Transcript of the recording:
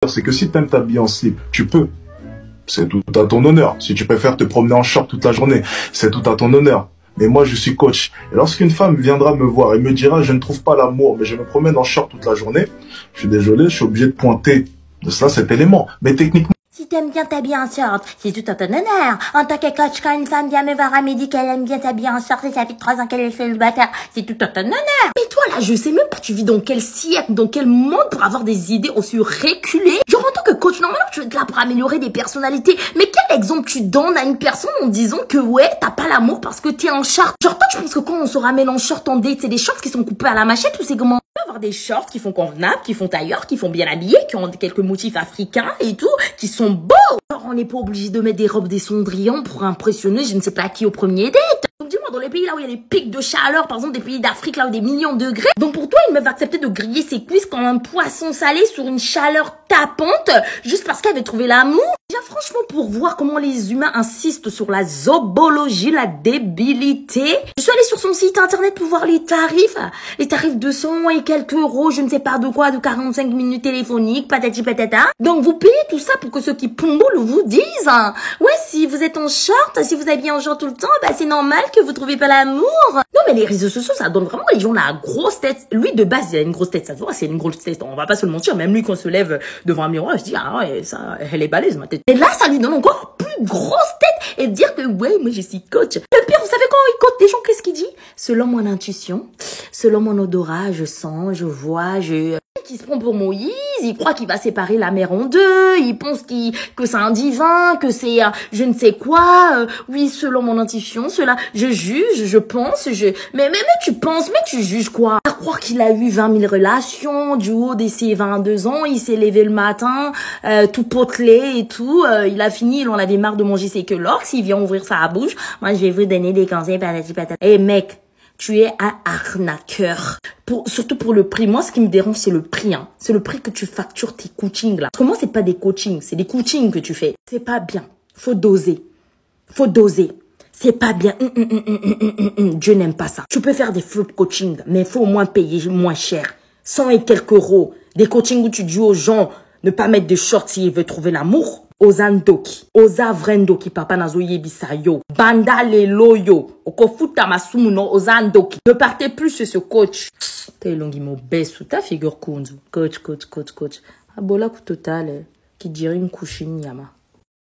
C'est que si t'aimes t'habiller en slip, tu peux. C'est tout à ton honneur. Si tu préfères te promener en short toute la journée, c'est tout à ton honneur. Mais moi, je suis coach. Et lorsqu'une femme viendra me voir et me dira, je ne trouve pas l'amour, mais je me promène en short toute la journée, je suis désolé, je suis obligé de pointer de cela cet élément. Mais techniquement, si t'aimes bien t'habiller en short, c'est tout à ton honneur. En tant que coach, quand une femme vient me voir et me dit qu'elle aime bien s'habiller en short et ça fait 3 ans qu'elle est célibataire, c'est tout à ton honneur. Mais toi là, je sais même pas tu vis dans quel siècle, dans quel monde pour avoir des idées aussi reculées. Genre en tant que coach, normalement tu es là pour améliorer des personnalités. Mais quel exemple tu donnes à une personne en disant que ouais, t'as pas l'amour parce que t'es en short? Genre toi, tu penses que quand on se ramène en short en date, c'est des shorts qui sont coupés à la machette ou c'est comment? On peut avoir des shorts qui font convenables, qui font tailleur, qui font bien habillés, qui ont quelques motifs africains et tout, qui sont beaux. Genre on n'est pas obligé de mettre des robes des Cendrillon pour impressionner je ne sais pas qui au premier date. Donc dis-moi, dans les pays là où il y a des pics de chaleur, par exemple des pays d'Afrique là où des millions de degrés, donc pour toi une meuf va accepter de griller ses cuisses comme un poisson salé sur une chaleur tapante juste parce qu'elle veut trouver l'amour? Déjà franchement, pour voir comment les humains insistent sur la zobologie, la débilité, je suis allée sur son site internet pour voir les tarifs de 100 et quelques euros, je ne sais pas de quoi, de 45 minutes téléphoniques, patati patata. Donc vous payez tout ça pour que ceux qui pomboulent vous disent ouais, si vous êtes en short, si vous habillez en short tout le temps, bah c'est normal que vous trouvez pas l'amour. Non mais les réseaux sociaux, ça donne vraiment les gens la grosse tête. Lui de base, il a une grosse tête, ça se voit, c'est une grosse tête, on va pas se le mentir. Même lui quand on se lève devant un miroir, je dis ah ouais, ça, elle est balèze ma tête. Et là, ça lui donne encore plus grosse tête et dire que ouais, moi je suis coach. Le pire, vous savez quand il coach des gens, qu'est-ce qu'il dit? Selon mon intuition, selon mon odorat, je sens, je vois, qui se prend pour Moïse, il croit qu'il va séparer la mer en deux, il pense que c'est un divin, que c'est je ne sais quoi, oui, selon mon intuition, cela, je juge, je pense, mais tu penses, mais tu juges quoi? À croire qu'il a eu 20 000 relations, du haut de ses 22 ans, il s'est levé le matin, tout potelé et tout, il a fini, il en avait marre de manger ses queues s'il vient ouvrir sa bouche, moi je vais vous donner des conseils, patati patata. Eh mec, tu es un arnaqueur. Surtout pour le prix. Moi, ce qui me dérange, c'est le prix. Hein. C'est le prix que tu factures tes coachings là. Parce que moi, c'est pas des coachings, c'est des coachings que tu fais. C'est pas bien. Faut doser. Faut doser. C'est pas bien. Dieu n'aime pas ça. Tu peux faire des faux coachings, mais il faut au moins payer moins cher. 100 et quelques euros. Des coachings où tu dis aux gens ne pas mettre de shorts s'ils veulent trouver l'amour. Ozandoki, Ozavrendoki, papa nazo yebisayo, banda le loyo, okofuta masumuno Ozandoki. Ne partez plus sur ce coach. T'es longi mo besu ta figure kunzu. Coach. Abola ku total, qui dirait une couchine yama.